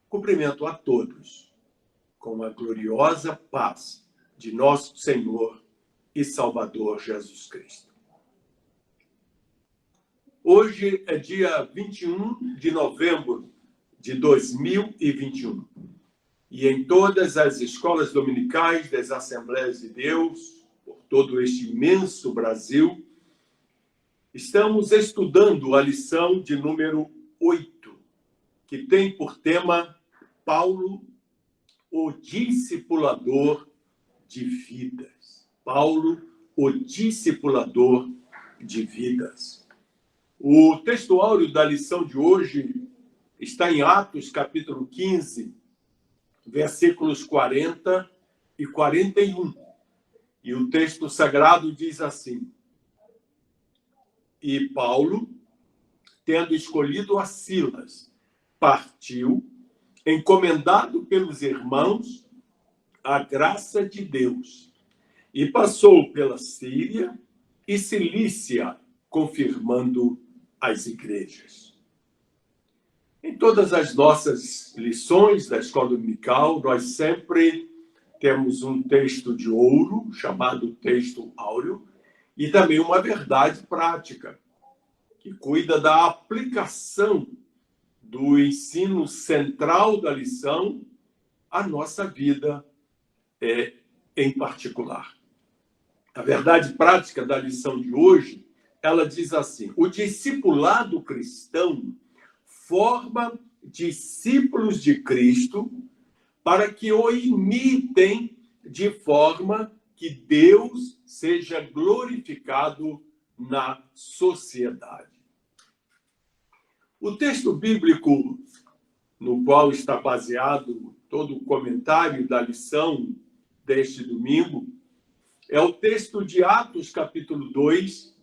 Cumprimento a todos com a gloriosa paz de nosso Senhor e Salvador Jesus Cristo. Hoje é dia 21 de novembro de 2021 e em todas as escolas dominicais das Assembleias de Deus, por todo este imenso Brasil, estamos estudando a lição de número 8, que tem por tema Paulo, o discipulador de vidas. Paulo, o discipulador de vidas. O texto áureo da lição de hoje está em Atos, capítulo 15, versículos 40 e 41. E o texto sagrado diz assim: E Paulo, tendo escolhido a Silas, partiu, encomendado pelos irmãos a graça de Deus, e passou pela Síria e Cilícia, confirmando as igrejas. Em todas as nossas lições da escola dominical, nós sempre temos um texto de ouro, chamado texto áureo, e também uma verdade prática, que cuida da aplicação do ensino central da lição à nossa vida em particular. A verdade prática da lição de hoje, ela diz assim: o discipulado cristão forma discípulos de Cristo para que o imitem de forma que Deus seja glorificado na sociedade. O texto bíblico no qual está baseado todo o comentário da lição deste domingo é o texto de Atos, capítulo 2,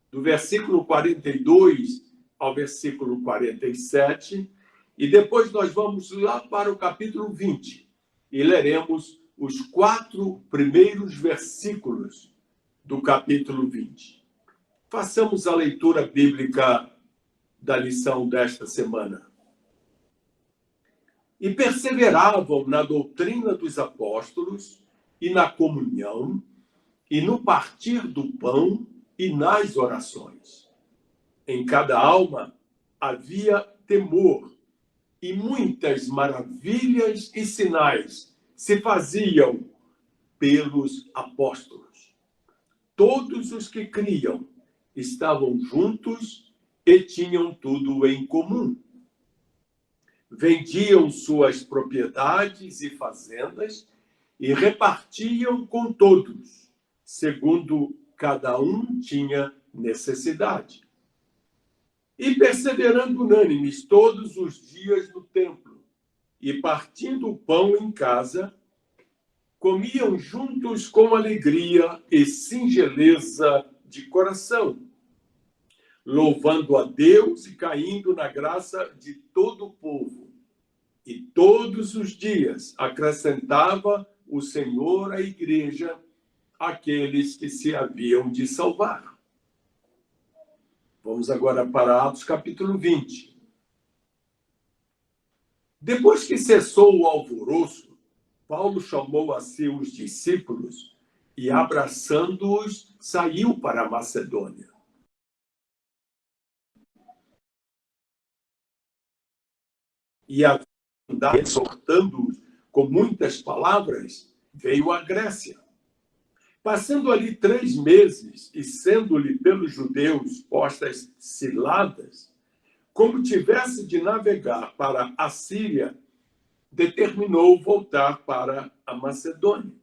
do versículo 42 ao versículo 47, e depois nós vamos lá para o capítulo 20 e leremos os 4 primeiros versículos do capítulo 20. Façamos a leitura bíblica da lição desta semana. E perseveravam na doutrina dos apóstolos e na comunhão e no partir do pão e nas orações. Em cada alma havia temor, e muitas maravilhas e sinais se faziam pelos apóstolos. Todos os que criam estavam juntos e tinham tudo em comum. Vendiam suas propriedades e fazendas e repartiam com todos, segundo cada um tinha necessidade. E perseverando unânimes todos os dias no templo, e partindo o pão em casa, comiam juntos com alegria e singeleza de coração, louvando a Deus e caindo na graça de todo o povo. E todos os dias acrescentava o Senhor à igreja aqueles que se haviam de salvar. Vamos agora para Atos capítulo 20. Depois que cessou o alvoroço, Paulo chamou a si os discípulos e, abraçando-os, saiu para a Macedônia. E, exortando-os com muitas palavras, veio à Grécia. Passando ali 3 meses e sendo-lhe pelos judeus postas ciladas, como tivesse de navegar para a Síria, determinou voltar para a Macedônia.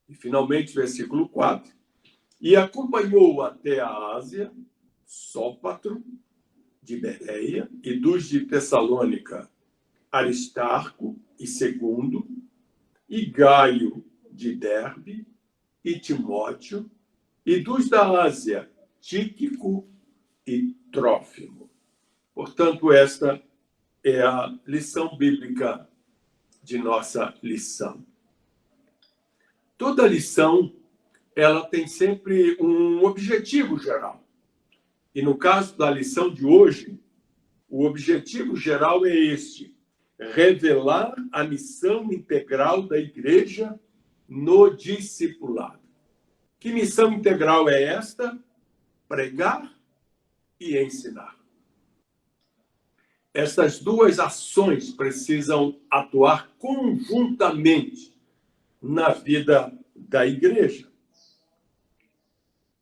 E, finalmente, versículo 4, e acompanhou até a Ásia Sópatro, de Bereia, e dos de Tessalônica, Aristarco e Segundo, e Gaio de Derbe, e Timóteo, e dos da Ásia, Tíquico e Trófimo. Portanto, esta é a lição bíblica de nossa lição. Toda lição, ela tem sempre um objetivo geral. E no caso da lição de hoje, o objetivo geral é este: revelar a missão integral da igreja no discipulado. Que missão integral é esta? Pregar e ensinar. Essas duas ações precisam atuar conjuntamente na vida da igreja.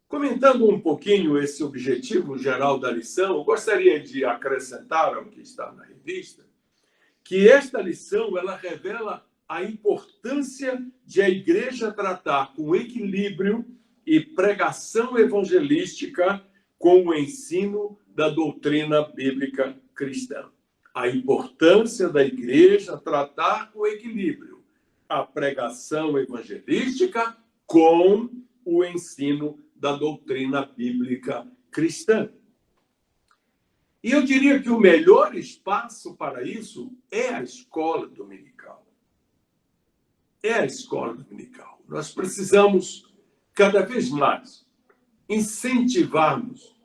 Comentando um pouquinho esse objetivo geral da lição, eu gostaria de acrescentar ao que está na revista que esta lição ela revela a importância de a igreja tratar com equilíbrio e pregação evangelística com o ensino da doutrina bíblica cristã. A importância da igreja tratar com equilíbrio a pregação evangelística com o ensino da doutrina bíblica cristã. E eu diria que o melhor espaço para isso é a escola dominical. É a escola dominical. Nós precisamos, cada vez mais, incentivarmos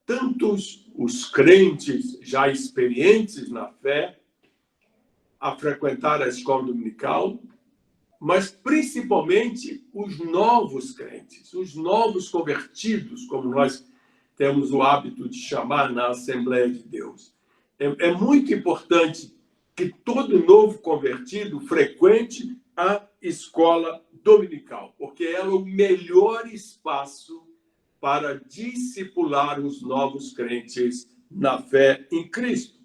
tantos os crentes já experientes na fé a frequentar a escola dominical, mas principalmente os novos crentes, os novos convertidos, como nós temos o hábito de chamar na Assembleia de Deus. É muito importante que todo novo convertido frequente a escola dominical, porque ela é o melhor espaço para discipular os novos crentes na fé em Cristo.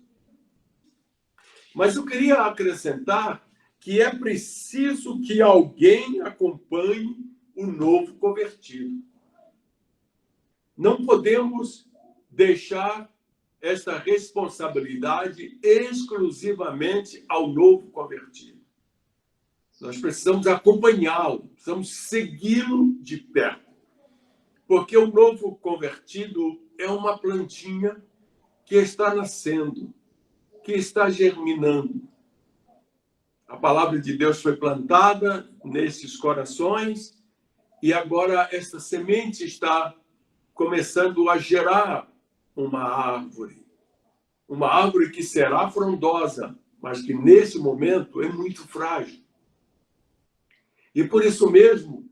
Mas eu queria acrescentar que é preciso que alguém acompanhe o novo convertido. Não podemos deixar esta responsabilidade exclusivamente ao novo convertido. Nós precisamos acompanhá-lo, precisamos segui-lo de perto. Porque o novo convertido é uma plantinha que está nascendo, que está germinando. A palavra de Deus foi plantada nesses corações e agora essa semente está começando a gerar uma árvore que será frondosa, mas que nesse momento é muito frágil. E por isso mesmo,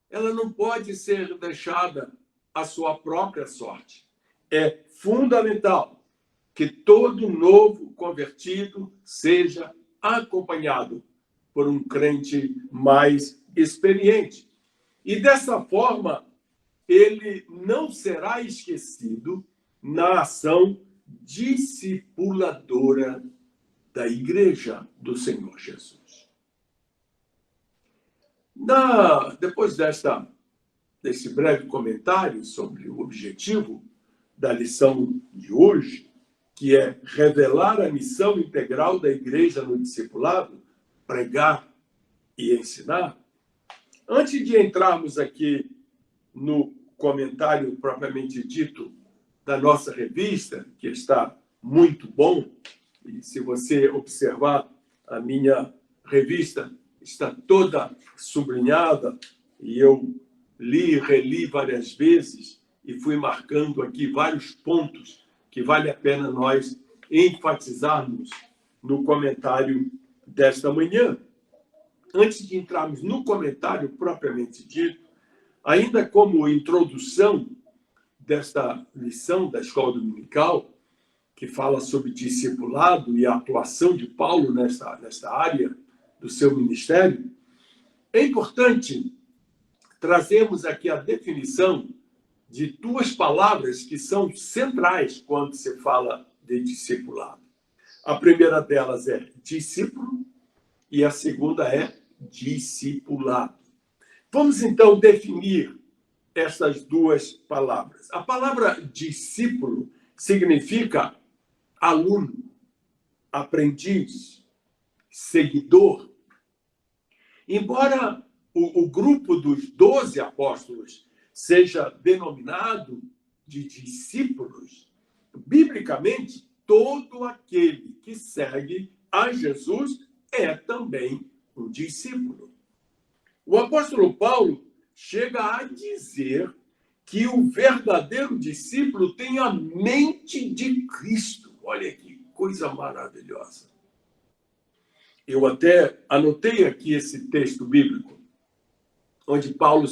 ela não pode ser deixada à sua própria sorte. É fundamental que todo novo convertido seja acompanhado por um crente mais experiente. E dessa forma, ele não será esquecido na ação discipuladora da Igreja do Senhor Jesus. Depois desse breve comentário sobre o objetivo da lição de hoje, que é revelar a missão integral da Igreja no discipulado, pregar e ensinar, antes de entrarmos aqui no comentário propriamente dito da nossa revista, que está muito bom, e se você observar, a minha revista está toda sublinhada, e eu li e reli várias vezes, e fui marcando aqui vários pontos que vale a pena nós enfatizarmos no comentário desta manhã. Antes de entrarmos no comentário propriamente dito, ainda como introdução desta lição da escola dominical, que fala sobre discipulado e a atuação de Paulo nesta área do seu ministério, é importante trazermos aqui a definição de duas palavras que são centrais quando se fala de discipulado. A primeira delas é discípulo e a segunda é discipulado. Vamos, então, definir essas duas palavras. A palavra discípulo significa aluno, aprendiz, seguidor. Embora o grupo dos 12 apóstolos seja denominado de discípulos, biblicamente, todo aquele que segue a Jesus é também um discípulo. O apóstolo Paulo chega a dizer que o verdadeiro discípulo tem a mente de Cristo. Olha que coisa maravilhosa. Eu até anotei aqui esse texto bíblico, onde Paulo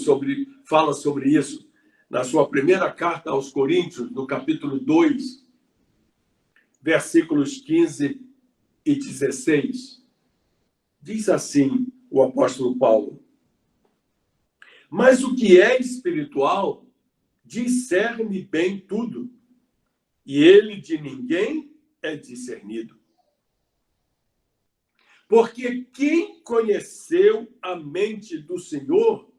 fala sobre isso, na sua primeira carta aos Coríntios, no capítulo 2, versículos 15 e 16. Diz assim o apóstolo Paulo: mas o que é espiritual discerne bem tudo, e ele de ninguém é discernido. Porque quem conheceu a mente do Senhor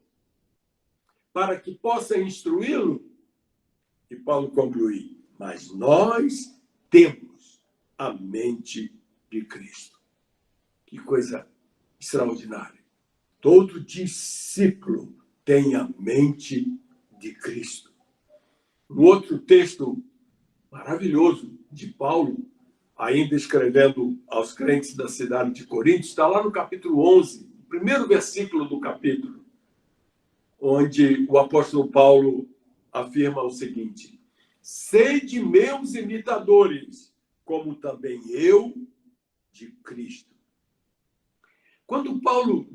para que possa instruí-lo? E Paulo conclui: mas nós temos a mente de Cristo. Que coisa extraordinária. Todo discípulo tem a mente de Cristo. No outro texto maravilhoso de Paulo, ainda escrevendo aos crentes da cidade de Corinto, está lá no capítulo 11, o primeiro versículo do capítulo, onde o apóstolo Paulo afirma o seguinte: sede meus imitadores, como também eu de Cristo. Quando Paulo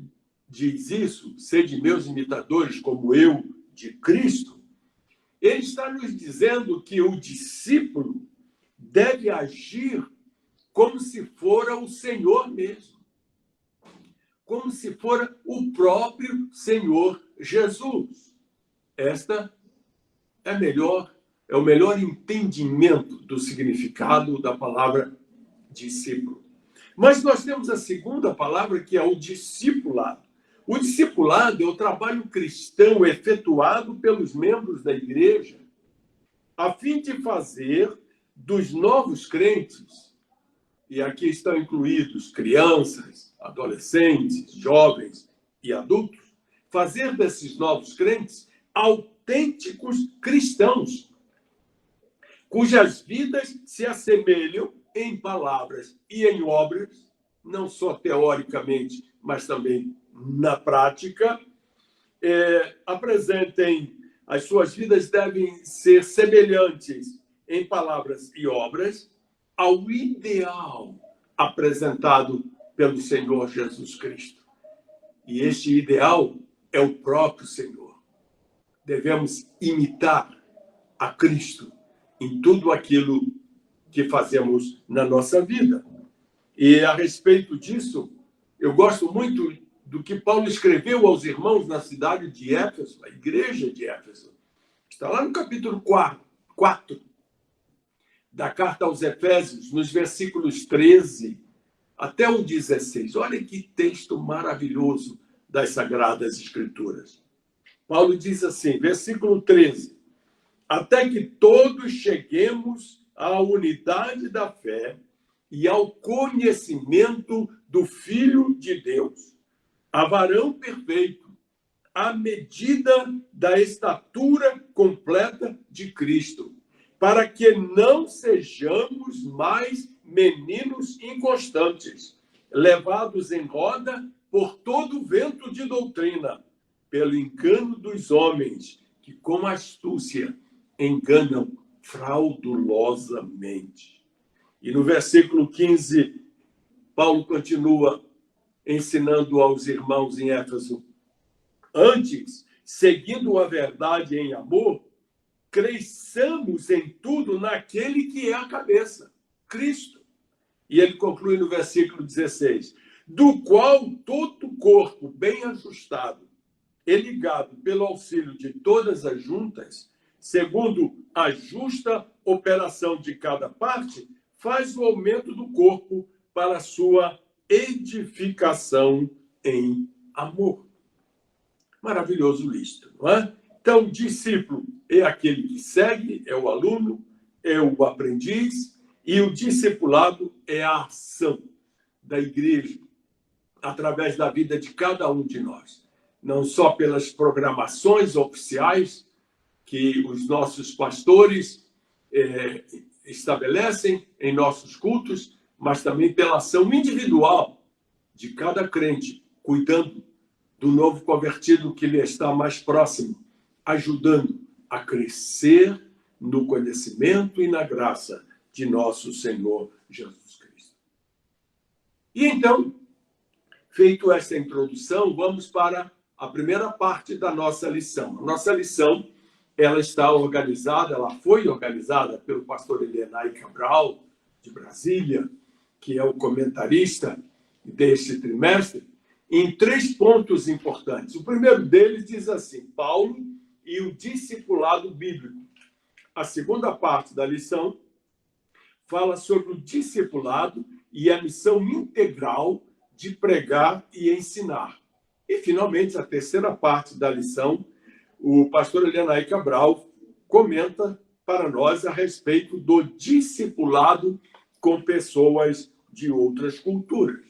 diz isso, sede meus imitadores, como eu de Cristo, ele está nos dizendo que o discípulo deve agir como se fora o Senhor mesmo, como se fora o próprio Senhor Jesus. Esta é o melhor entendimento do significado da palavra discípulo. Mas nós temos a segunda palavra, que é o discipulado. O discipulado é o trabalho cristão efetuado pelos membros da igreja a fim de fazer dos novos crentes, e aqui estão incluídos crianças, adolescentes, jovens e adultos, fazer desses novos crentes autênticos cristãos, cujas vidas se assemelham em palavras e em obras, não só teoricamente, mas também na prática, as suas vidas devem ser semelhantes em palavras e obras ao ideal apresentado pelo Senhor Jesus Cristo. E este ideal é o próprio Senhor. Devemos imitar a Cristo em tudo aquilo que fazemos na nossa vida. E a respeito disso, eu gosto muito do que Paulo escreveu aos irmãos na cidade de Éfeso, a igreja de Éfeso. Está lá no capítulo 4 da carta aos Efésios, nos versículos 13 até o 16. Olha que texto maravilhoso das Sagradas Escrituras. Paulo diz assim, versículo 13: até que todos cheguemos à unidade da fé e ao conhecimento do Filho de Deus, a varão perfeito, à medida da estatura completa de Cristo, para que não sejamos mais meninos inconstantes, levados em roda por todo vento de doutrina, pelo engano dos homens, que com astúcia enganam fraudulosamente. E no versículo 15, Paulo continua ensinando aos irmãos em Éfeso: antes, seguindo a verdade em amor, cresçamos em tudo naquele que é a cabeça, Cristo. E ele conclui no versículo 16: do qual todo o corpo bem ajustado e ligado pelo auxílio de todas as juntas, segundo a justa operação de cada parte, faz o aumento do corpo para a sua edificação em amor. Maravilhoso isto, não é? Então, discípulo é aquele que segue, é o aluno, é o aprendiz, e o discipulado é a ação da igreja através da vida de cada um de nós. Não só pelas programações oficiais que os nossos pastores estabelecem em nossos cultos, mas também pela ação individual de cada crente, cuidando do novo convertido que lhe está mais próximo, ajudando a crescer no conhecimento e na graça de nosso Senhor Jesus Cristo. E então, feito esta introdução, vamos para a primeira parte da nossa lição. A nossa lição, ela está organizada, ela foi organizada pelo pastor Elienay Cabral, de Brasília, que é o comentarista deste trimestre, em 3 pontos importantes. O primeiro deles diz assim: Paulo e o discipulado bíblico. A segunda parte da lição fala sobre o discipulado e a missão integral de pregar e ensinar. E, finalmente, a terceira parte da lição, o pastor Elienay Cabral comenta para nós a respeito do discipulado com pessoas de outras culturas.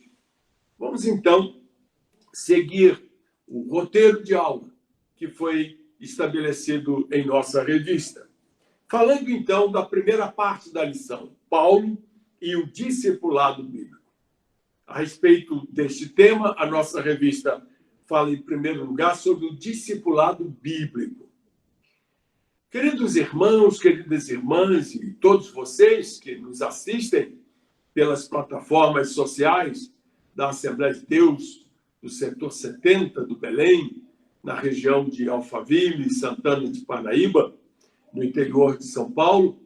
Vamos, então, seguir o roteiro de aula que foi estabelecido em nossa revista. Falando, então, da primeira parte da lição, Paulo e o discipulado bíblico. A respeito deste tema, a nossa revista fala, em primeiro lugar, sobre o discipulado bíblico. Queridos irmãos, queridas irmãs e todos vocês que nos assistem pelas plataformas sociais da Assembleia de Deus do setor 70 do Belém, na região de Alphaville e Santana de Parnaíba, no interior de São Paulo.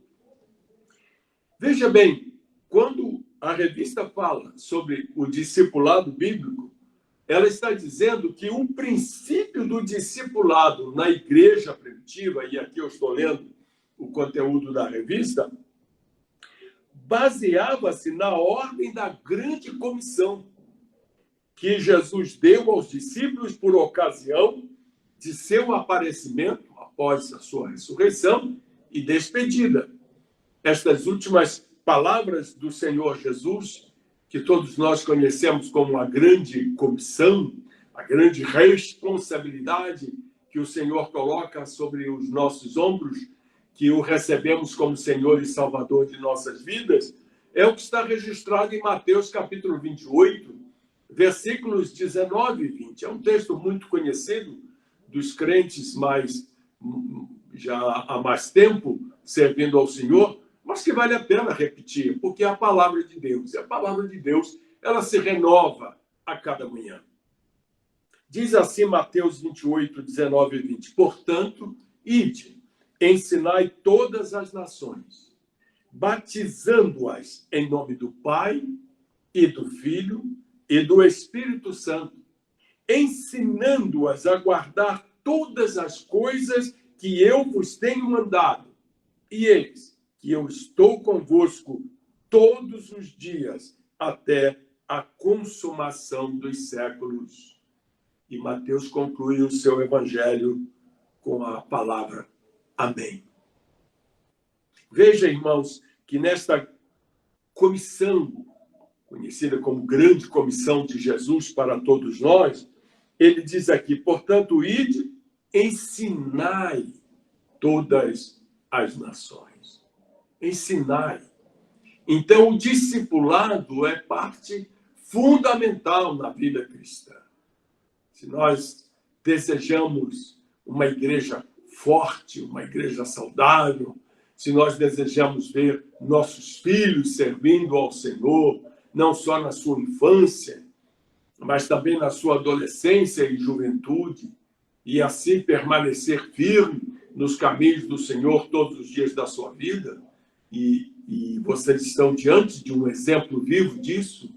Veja bem, quando a revista fala sobre o discipulado bíblico, ela está dizendo que o princípio do discipulado na igreja primitiva, e aqui eu estou lendo o conteúdo da revista, baseava-se na ordem da grande comissão que Jesus deu aos discípulos por ocasião de seu aparecimento após a sua ressurreição e despedida. Estas últimas palavras do Senhor Jesus, que todos nós conhecemos como a grande comissão, a grande responsabilidade que o Senhor coloca sobre os nossos ombros, que o recebemos como Senhor e Salvador de nossas vidas, é o que está registrado em Mateus capítulo 28, versículos 19 e 20. É um texto muito conhecido dos crentes já há mais tempo servindo ao Senhor, mas que vale a pena repetir, porque é a palavra de Deus. E a palavra de Deus, ela se renova a cada manhã. Diz assim Mateus 28, 19 e 20. Portanto, ide, ensinai todas as nações, batizando-as em nome do Pai e do Filho e do Espírito Santo, ensinando-as a guardar todas as coisas que eu vos tenho mandado. E eis que eu estou convosco todos os dias até a consumação dos séculos. E Mateus conclui o seu evangelho com a palavra Amém. Veja, irmãos, que nesta comissão, conhecida como Grande Comissão de Jesus para todos nós, ele diz aqui, portanto, ide, ensinai todas as nações. Ensinai. Então, o discipulado é parte fundamental na vida cristã. Se nós desejamos uma igreja forte, uma igreja saudável, se nós desejamos ver nossos filhos servindo ao Senhor, não só na sua infância, mas também na sua adolescência e juventude, e assim permanecer firme nos caminhos do Senhor todos os dias da sua vida, e vocês estão diante de um exemplo vivo disso.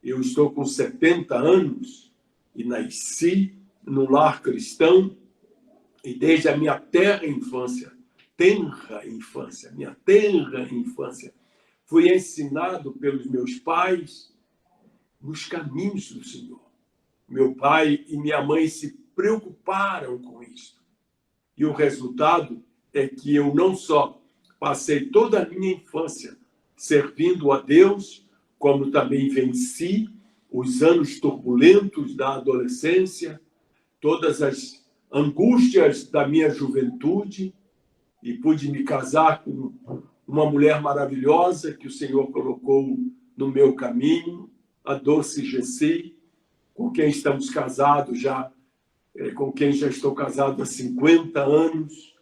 Eu estou com 70 anos e nasci no lar cristão, e desde a minha tenra infância, fui ensinado pelos meus pais nos caminhos do Senhor. Meu pai e minha mãe se preocuparam com isso. E o resultado é que eu não só passei toda a minha infância servindo a Deus, como também venci os anos turbulentos da adolescência, todas as angústias da minha juventude, e pude me casar com uma mulher maravilhosa que o Senhor colocou no meu caminho, a Doce Gessi, com quem estamos casados já, com quem já estou casado há 50 anos,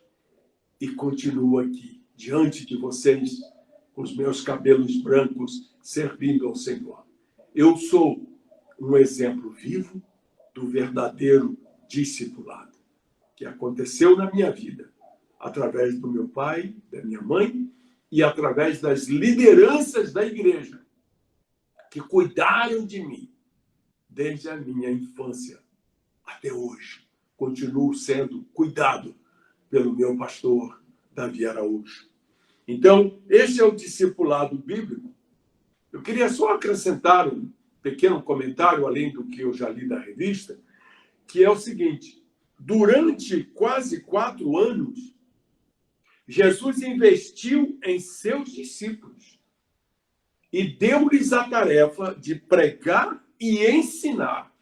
e continuo aqui, diante de vocês, com os meus cabelos brancos, servindo ao Senhor. Eu sou um exemplo vivo do verdadeiro discipulado, que aconteceu na minha vida, através do meu pai, da minha mãe, e através das lideranças da igreja, que cuidaram de mim desde a minha infância até hoje. Continuo sendo cuidado pelo meu pastor, Davi Araújo. Então, este é o discipulado bíblico. Eu queria só acrescentar um pequeno comentário, além do que eu já li da revista, que é o seguinte: durante quase 4 anos, Jesus investiu em seus discípulos e deu-lhes a tarefa de pregar e ensinar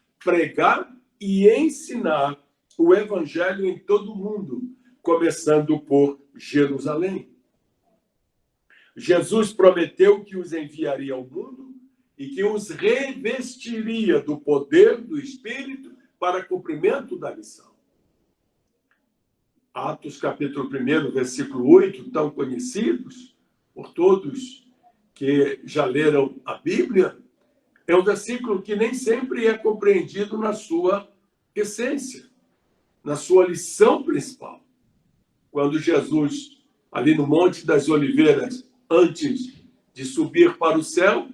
o evangelho em todo o mundo, começando por Jerusalém. Jesus prometeu que os enviaria ao mundo e que os revestiria do poder do Espírito para cumprimento da missão. Atos, capítulo 1, versículo 8, tão conhecidos por todos que já leram a Bíblia, é um versículo que nem sempre é compreendido na sua essência, na sua lição principal. Quando Jesus, ali no Monte das Oliveiras, antes de subir para o céu,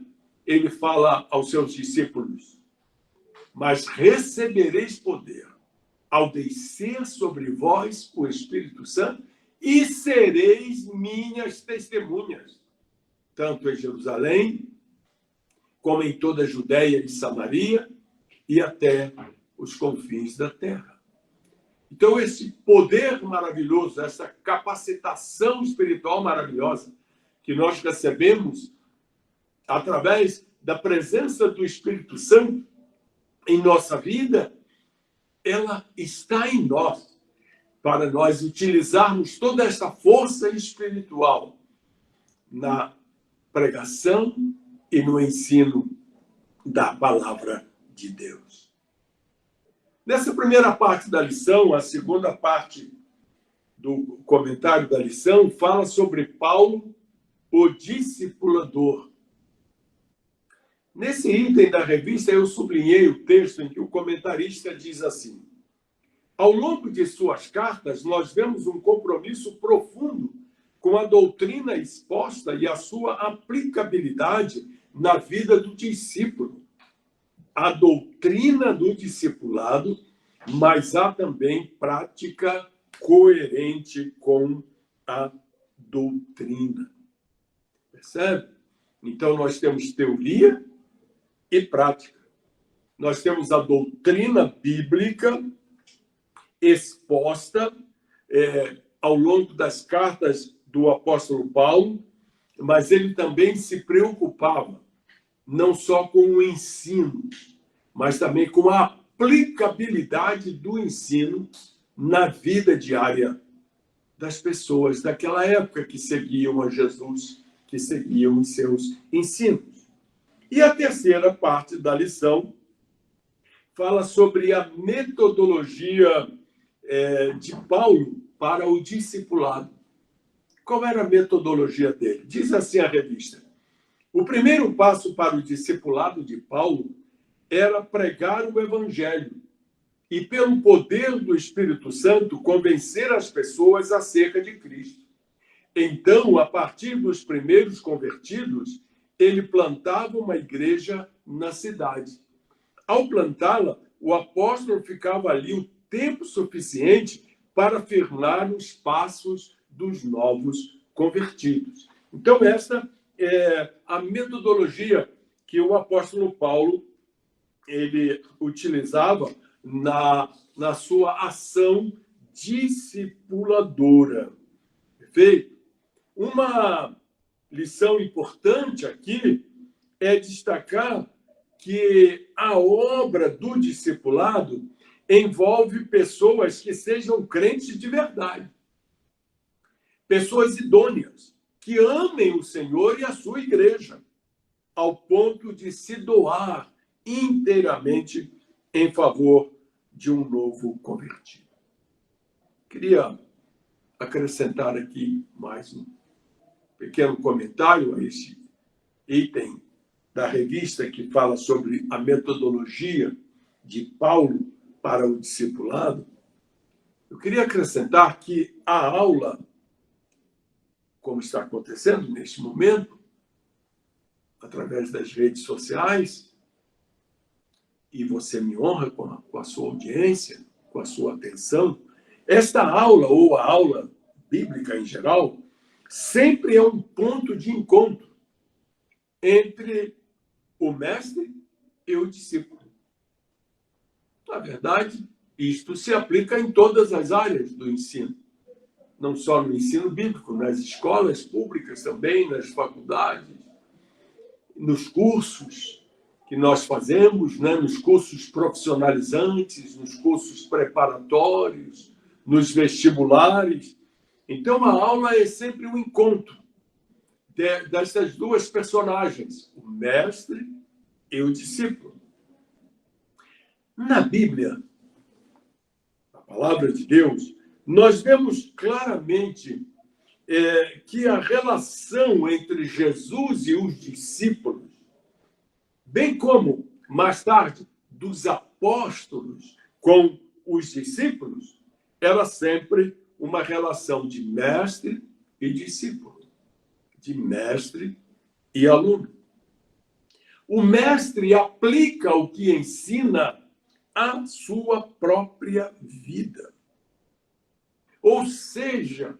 ele fala aos seus discípulos: mas recebereis poder ao descer sobre vós o Espírito Santo e sereis minhas testemunhas, tanto em Jerusalém, como em toda a Judéia e Samaria e até os confins da terra. Então, esse poder maravilhoso, essa capacitação espiritual maravilhosa que nós recebemos através da presença do Espírito Santo em nossa vida, ela está em nós, para nós utilizarmos toda essa força espiritual na pregação e no ensino da palavra de Deus. Nessa primeira parte da lição, a segunda parte do comentário da lição fala sobre Paulo, o discipulador. Nesse item da revista, eu sublinhei o texto em que o comentarista diz assim: ao longo de suas cartas, nós vemos um compromisso profundo com a doutrina exposta e a sua aplicabilidade na vida do discípulo. A doutrina do discipulado, mas há também prática coerente com a doutrina. Percebe? Então, nós temos teoria e prática. Nós temos a doutrina bíblica exposta ao longo das cartas do apóstolo Paulo, mas ele também se preocupava não só com o ensino, mas também com a aplicabilidade do ensino na vida diária das pessoas daquela época que seguiam a Jesus, que seguiam os seus ensinos. E a terceira parte da lição fala sobre a metodologia de Paulo para o discipulado. Qual era a metodologia dele? Diz assim a revista: o primeiro passo para o discipulado de Paulo era pregar o evangelho e, pelo poder do Espírito Santo, convencer as pessoas acerca de Cristo. Então, a partir dos primeiros convertidos, ele plantava uma igreja na cidade. Ao plantá-la, o apóstolo ficava ali o tempo suficiente para firmar os passos dos novos convertidos. Então, esta é a metodologia que o apóstolo Paulo ele utilizava na sua ação discipuladora. Perfeito? Uma lição importante aqui é destacar que a obra do discipulado envolve pessoas que sejam crentes de verdade. Pessoas idôneas, que amem o Senhor e a sua igreja, ao ponto de se doar inteiramente em favor de um novo convertido. Queria acrescentar aqui mais um pequeno comentário a esse item da revista que fala sobre a metodologia de Paulo para o discipulado. Eu queria acrescentar que a aula, como está acontecendo neste momento, através das redes sociais, e você me honra com a sua audiência, com a sua atenção, esta aula, ou a aula bíblica em geral, sempre é um ponto de encontro entre o mestre e o discípulo. Na verdade, isto se aplica em todas as áreas do ensino. Não só no ensino bíblico, nas escolas públicas também, nas faculdades, nos cursos que nós fazemos, né? Nos cursos profissionalizantes, nos cursos preparatórios, nos vestibulares. Então, a aula é sempre um encontro dessas duas personagens, o mestre e o discípulo. Na Bíblia, na palavra de Deus, nós vemos claramente que a relação entre Jesus e os discípulos, bem como, mais tarde, dos apóstolos com os discípulos, era sempre uma relação de mestre e discípulo, de mestre e aluno. O mestre aplica o que ensina à sua própria vida. Ou seja,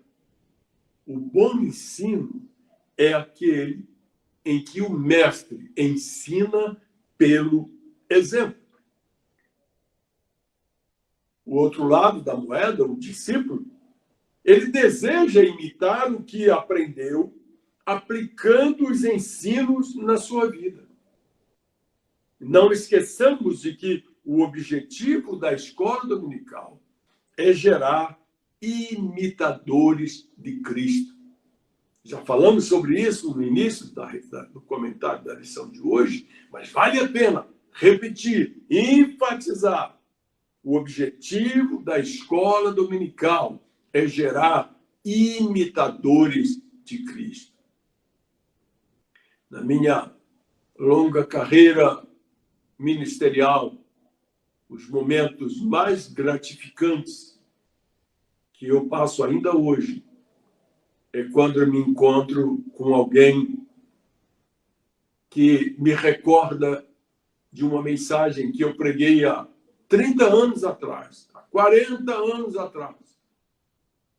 o bom ensino é aquele em que o mestre ensina pelo exemplo. O outro lado da moeda, o discípulo, ele deseja imitar o que aprendeu, aplicando os ensinos na sua vida. Não esqueçamos de que o objetivo da escola dominical é gerar imitadores de Cristo. Já falamos sobre isso no início do comentário da lição de hoje, mas vale a pena repetir, enfatizar. O objetivo da escola dominical é gerar imitadores de Cristo. Na minha longa carreira ministerial, os momentos mais gratificantes que eu passo ainda hoje é quando eu me encontro com alguém que me recorda de uma mensagem que eu preguei há 30 anos atrás, há 40 anos atrás.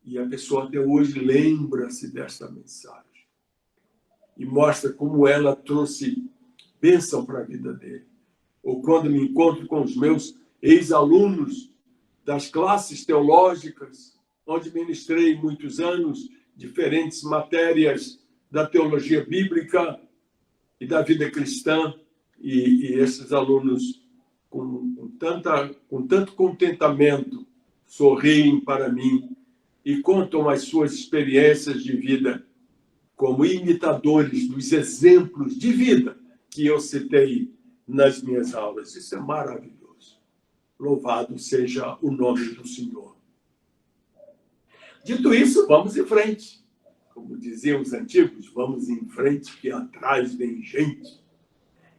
E a pessoa até hoje lembra-se desta mensagem. E mostra como ela trouxe bênção para a vida dele. Ou quando me encontro com os meus ex-alunos das classes teológicas, onde ministrei muitos anos diferentes matérias da teologia bíblica e da vida cristã, e esses alunos, com tanto contentamento, sorriem para mim e contam as suas experiências de vida como imitadores dos exemplos de vida que eu citei nas minhas aulas. Isso é maravilhoso. Louvado seja o nome do Senhor. Dito isso, vamos em frente. Como diziam os antigos, vamos em frente, que atrás vem gente.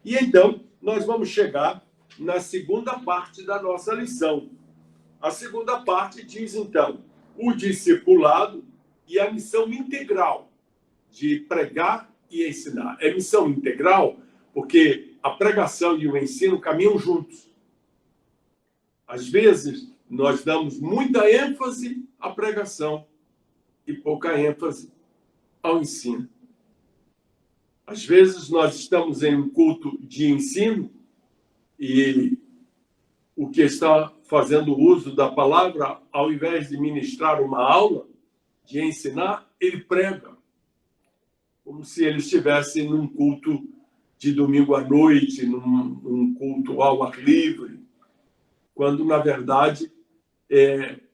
E então, nós vamos chegar na segunda parte da nossa lição. A segunda parte diz, então, o discipulado e a missão integral de pregar e ensinar. É missão integral porque a pregação e o ensino caminham juntos. Às vezes, nós damos muita ênfase à pregação e pouca ênfase ao ensino. Às vezes, nós estamos em um culto de ensino e o que está fazendo uso da palavra, ao invés de ministrar uma aula, de ensinar, ele prega. Como se ele estivesse num culto de domingo à noite, num culto ao ar livre, quando, na verdade,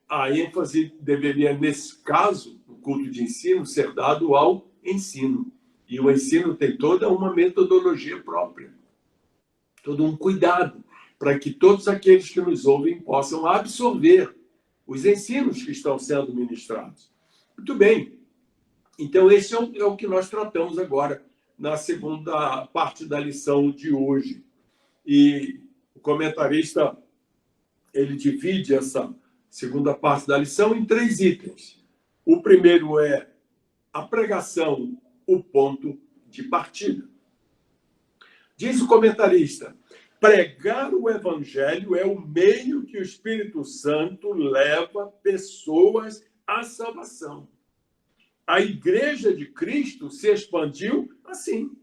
a ênfase deveria, nesse caso, no culto de ensino, ser dado ao ensino. E o ensino tem toda uma metodologia própria, todo um cuidado, para que todos aqueles que nos ouvem possam absorver os ensinos que estão sendo ministrados. Muito bem. Então, esse é o que nós tratamos agora na segunda parte da lição de hoje. E o comentarista, ele divide essa segunda parte da lição em 3 itens. O primeiro é a pregação, o ponto de partida. Diz o comentarista, pregar o evangelho é o meio que o Espírito Santo leva pessoas à salvação. A Igreja de Cristo se expandiu assim.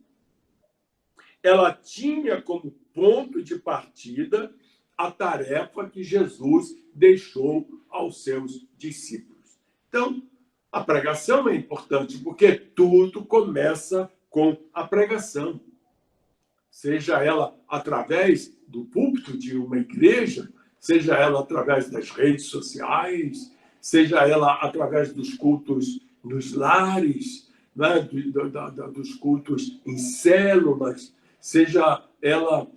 Ela tinha como ponto de partida a tarefa que Jesus deixou aos seus discípulos. Então, a pregação é importante, porque tudo começa com a pregação. Seja ela através do púlpito de uma igreja, seja ela através das redes sociais, seja ela através dos cultos nos lares, né? Dos cultos em células, seja ela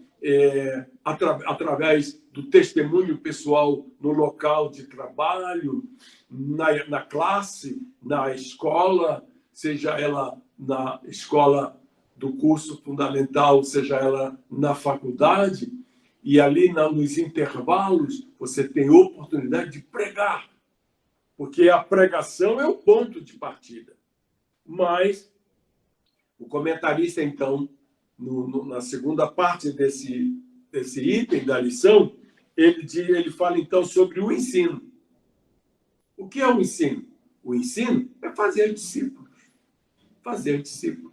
através do testemunho pessoal no local de trabalho, na classe, na escola, seja ela na escola do curso fundamental, seja ela na faculdade, e ali nos intervalos você tem oportunidade de pregar, porque a pregação é o ponto de partida. Mas o comentarista, então, na segunda parte desse item da lição, ele fala, então, sobre o ensino. O que é o ensino? O ensino é fazer discípulos. Fazer discípulos.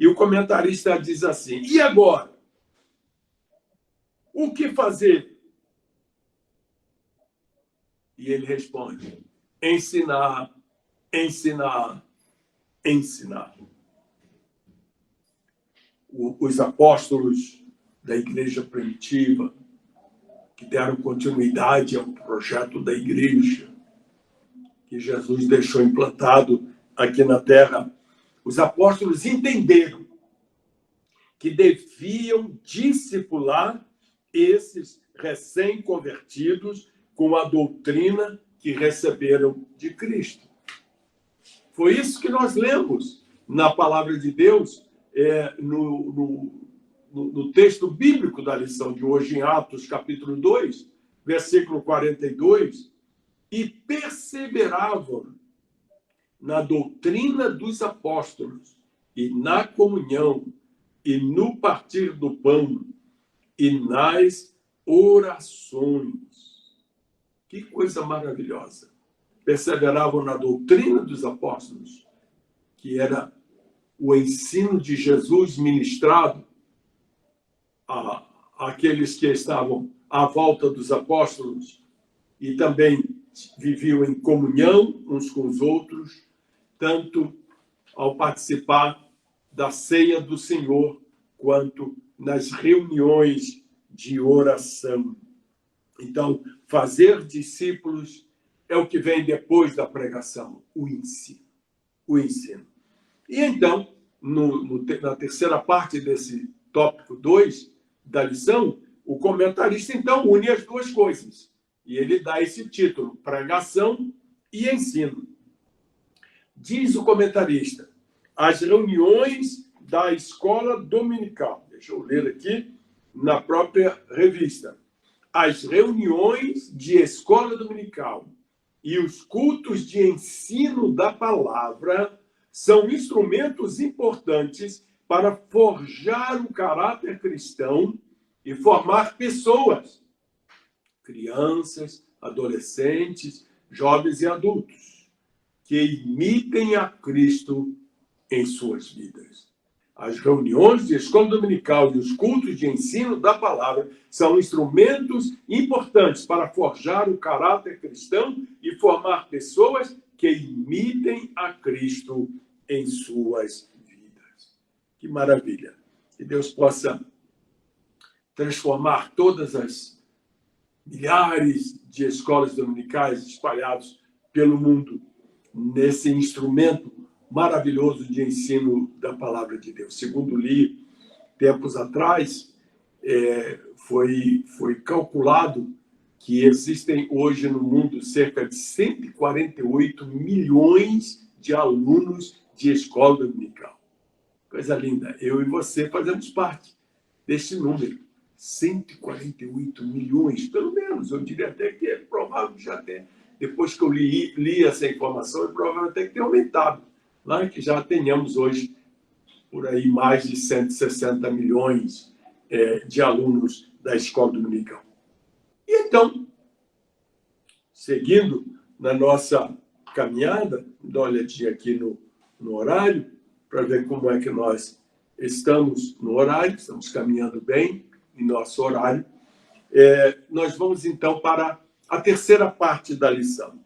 E o comentarista diz assim, e agora? O que fazer? E ele responde, ensinar, ensinar, ensinar. Os apóstolos da igreja primitiva, que deram continuidade ao projeto da igreja, que Jesus deixou implantado aqui na terra, os apóstolos entenderam que deviam discipular esses recém-convertidos com a doutrina que receberam de Cristo. Foi isso que nós lemos na palavra de Deus, no texto bíblico da lição de hoje, em Atos, capítulo 2, versículo 42, e perseveravam na doutrina dos apóstolos, e na comunhão, e no partir do pão, e nas orações. Que coisa maravilhosa! Perseveravam na doutrina dos apóstolos, que era o ensino de Jesus ministrado àqueles que estavam à volta dos apóstolos e também viviam em comunhão uns com os outros, tanto ao participar da ceia do Senhor, quanto nas reuniões de oração. Então, fazer discípulos é o que vem depois da pregação, o ensino. O ensino. E então, na terceira parte desse tópico 2 da lição, o comentarista, então, une as duas coisas. E ele dá esse título, pregação e ensino. Diz o comentarista, as reuniões da escola dominical. Deixa eu ler aqui na própria revista. As reuniões de escola dominical e os cultos de ensino da palavra são instrumentos importantes para forjar o caráter cristão e formar pessoas, crianças, adolescentes, jovens e adultos, que imitem a Cristo em suas vidas. As reuniões de escola dominical e os cultos de ensino da palavra são instrumentos importantes para forjar o caráter cristão e formar pessoas que imitem a Cristo em suas vidas. Que maravilha! Que Deus possa transformar todas as milhares de escolas dominicais espalhadas pelo mundo nesse instrumento maravilhoso de ensino da palavra de Deus. Segundo li, tempos atrás, foi calculado que existem hoje no mundo cerca de 148 milhões de alunos de escola dominical. Coisa linda. Eu e você fazemos parte deste número. 148 milhões, pelo menos. Eu diria até que é provável que já tenha. Depois que eu li essa informação, é provável até que tenha aumentado. Lá que já tenhamos hoje, por aí, mais de 160 milhões de alunos da escola dominical. E então, seguindo na nossa caminhada, dá uma olhadinha aqui no horário, para ver como é que nós estamos no horário, estamos caminhando bem em nosso horário. Nós vamos, então, para a terceira parte da lição.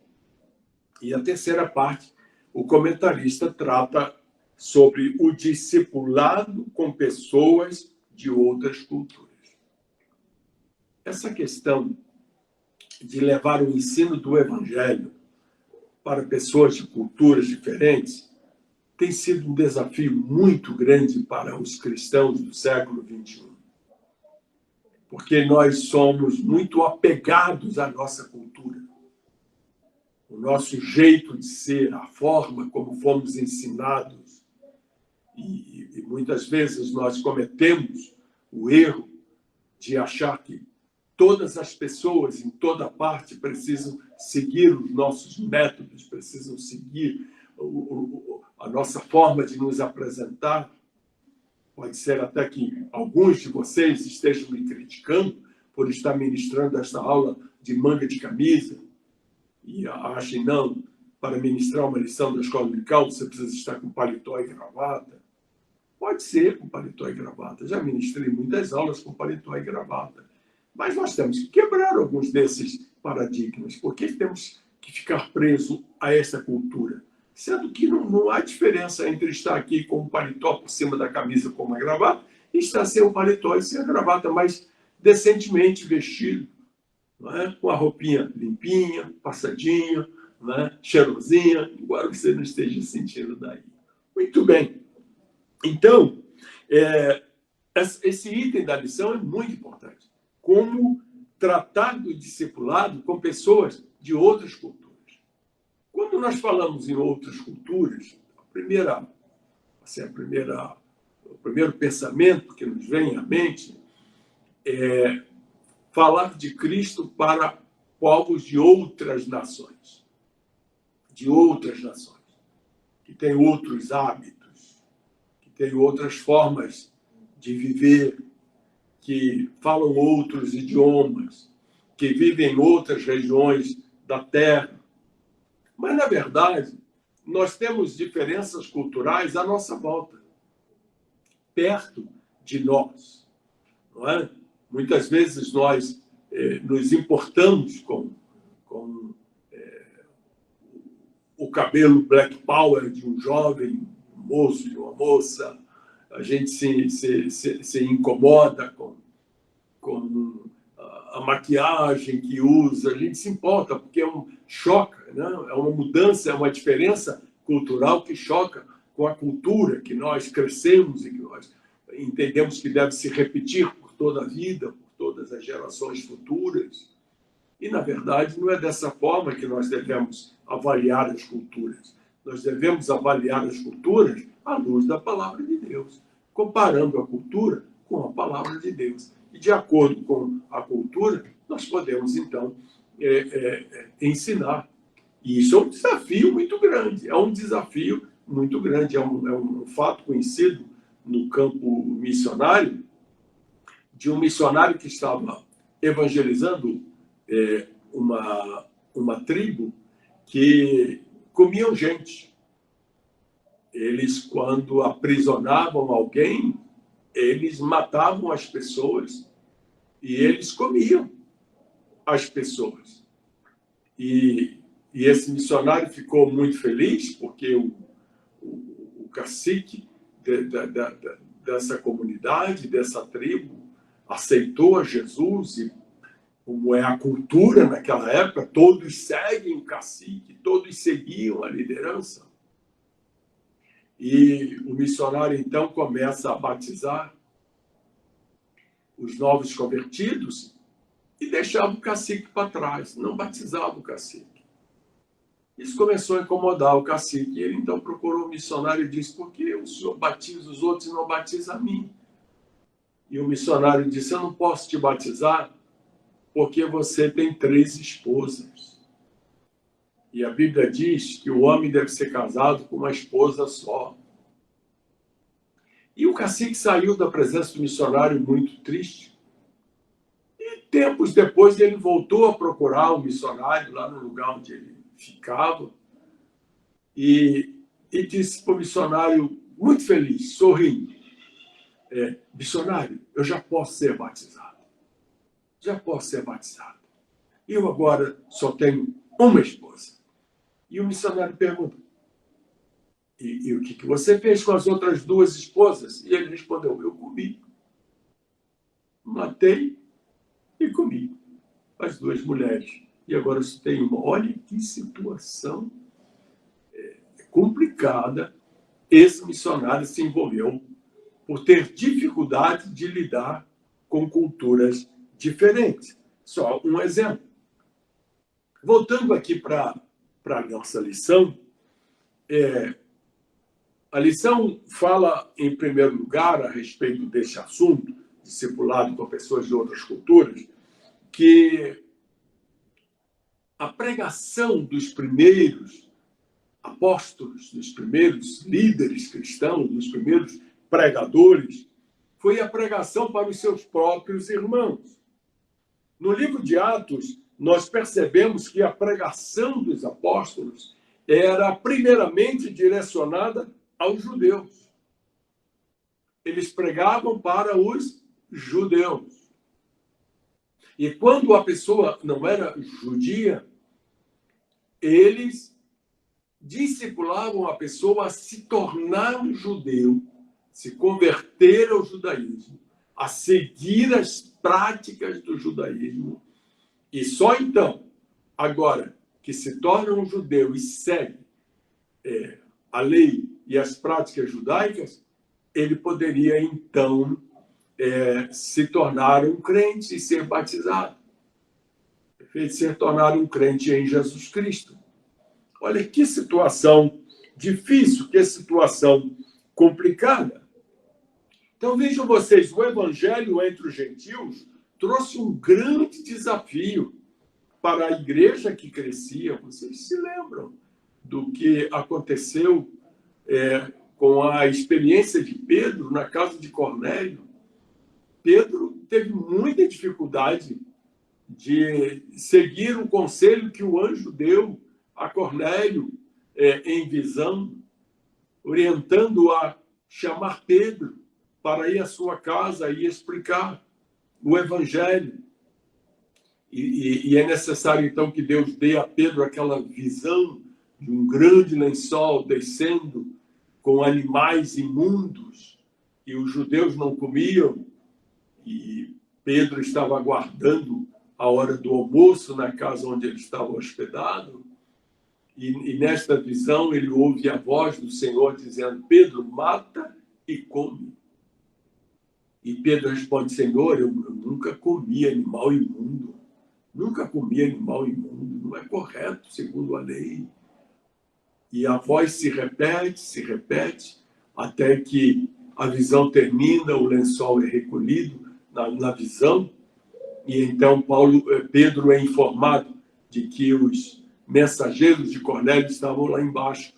E a terceira parte, o comentarista trata sobre o discipulado com pessoas de outras culturas. Essa questão de levar o ensino do Evangelho para pessoas de culturas diferentes tem sido um desafio muito grande para os cristãos do século XXI. Porque nós somos muito apegados à nossa cultura. O nosso jeito de ser, a forma como fomos ensinados. E muitas vezes nós cometemos o erro de achar que todas as pessoas, em toda parte, precisam seguir os nossos métodos, precisam seguir a nossa forma de nos apresentar. Pode ser até que alguns de vocês estejam me criticando por estar ministrando esta aula de manga de camisa e achem, não, para ministrar uma lição da escola dominical você precisa estar com paletó e gravata. Pode ser com paletó e gravata. Já ministrei muitas aulas com paletó e gravata. Mas nós temos que quebrar alguns desses paradigmas. Por que temos que ficar preso a essa cultura? Sendo que não há diferença entre estar aqui com o paletó por cima da camisa com uma gravata e estar sem o paletó e sem a gravata, mas decentemente vestido, não é? Com a roupinha limpinha, passadinha, não é? Cheirosinha, embora você não esteja sentindo daí. Muito bem. Então, esse item da lição é muito importante. Como tratar do discipulado com pessoas de outras culturas. Quando nós falamos em outras culturas, o primeiro pensamento que nos vem à mente é falar de Cristo para povos de outras nações. De outras nações. Que têm outros hábitos, que têm outras formas de viver, que falam outros idiomas, que vivem em outras regiões da Terra. Mas, na verdade, nós temos diferenças culturais à nossa volta, perto de nós. Não é? Muitas vezes nós nos importamos com o cabelo black power de um jovem, um moço, de uma moça. A gente se incomoda com a maquiagem que usa, a gente se importa, porque choca, né? É uma mudança, é uma diferença cultural que choca com a cultura que nós crescemos e que nós entendemos que deve se repetir por toda a vida, por todas as gerações futuras. E, na verdade, não é dessa forma que nós devemos avaliar as culturas. Nós devemos avaliar as culturas à luz da palavra de Deus, comparando a cultura com a palavra de Deus. E, de acordo com a cultura, nós podemos, então, ensinar. E isso é um desafio muito grande. É um desafio muito grande. É um fato conhecido no campo missionário, de um missionário que estava evangelizando uma tribo que comiam gente. Eles, quando aprisionavam alguém, eles matavam as pessoas e eles comiam as pessoas. E esse missionário ficou muito feliz porque o cacique dessa comunidade, dessa tribo, aceitou a Jesus e, como é a cultura naquela época, todos seguem o cacique, todos seguiam a liderança. E o missionário, então, começa a batizar os novos convertidos e deixava o cacique para trás, não batizava o cacique. Isso começou a incomodar o cacique. E ele então procurou o missionário e disse: por que o senhor batiza os outros e não batiza a mim? E o missionário disse: eu não posso te batizar porque você tem 3 esposas. E a Bíblia diz que o homem deve ser casado com uma esposa só. E o cacique saiu da presença do missionário muito triste. E tempos depois ele voltou a procurar o missionário lá no lugar onde ele ficava e disse para o missionário, muito feliz, sorrindo: missionário, eu já posso ser batizado. Já posso ser batizado. Eu agora só tenho uma esposa. E o missionário pergunta: e o que você fez com as outras 2 esposas? E ele respondeu: eu comi. Matei e comi as 2 mulheres. E agora eu tenho uma. Olha que situação complicada esse missionário se envolveu por ter dificuldade de lidar com culturas diferentes. Só um exemplo. Voltando aqui para a nossa lição, a lição fala, em primeiro lugar, a respeito deste assunto, discipulado com pessoas de outras culturas, que a pregação dos primeiros apóstolos, dos primeiros líderes cristãos, dos primeiros pregadores, foi a pregação para os seus próprios irmãos. No livro de Atos, nós percebemos que a pregação dos apóstolos era primeiramente direcionada aos judeus. Eles pregavam para os judeus. E quando a pessoa não era judia, eles discipulavam a pessoa a se tornar um judeu, se converter ao judaísmo, a seguir as práticas do judaísmo. E só então, agora que se torna um judeu e segue a lei e as práticas judaicas, ele poderia então se tornar um crente e ser batizado. Se tornar um crente em Jesus Cristo. Olha que situação difícil, que situação complicada. Então vejam vocês, o evangelho entre os gentios trouxe um grande desafio para a igreja que crescia. Vocês se lembram do que aconteceu com a experiência de Pedro na casa de Cornélio? Pedro teve muita dificuldade de seguir o conselho que o anjo deu a Cornélio em visão, orientando a chamar Pedro para ir à sua casa e explicar o evangelho. E é necessário, então, que Deus dê a Pedro aquela visão de um grande lençol descendo com animais imundos, e os judeus não comiam, e Pedro estava aguardando a hora do almoço na casa onde ele estava hospedado, e nesta visão ele ouve a voz do Senhor dizendo: Pedro, mata e come. E Pedro responde: Senhor, eu nunca comi animal imundo. Nunca comi animal imundo. Não é correto, segundo a lei. E a voz se repete, até que a visão termina, o lençol é recolhido na visão, e então Pedro é informado de que os mensageiros de Cornélio estavam lá embaixo,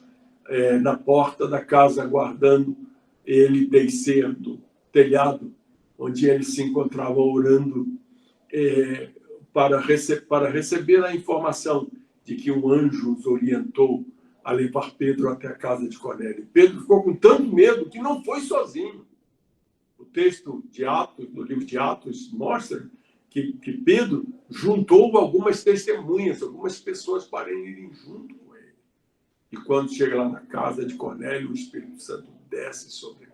na porta da casa, aguardando ele descer do telhado, onde ele se encontrava orando, para receber a informação de que um anjo os orientou a levar Pedro até a casa de Cornélio. Pedro ficou com tanto medo que não foi sozinho. O texto de Atos, no livro de Atos, mostra que Pedro juntou algumas testemunhas, algumas pessoas para irem junto com ele. E quando chega lá na casa de Cornélio, o Espírito Santo desce sobre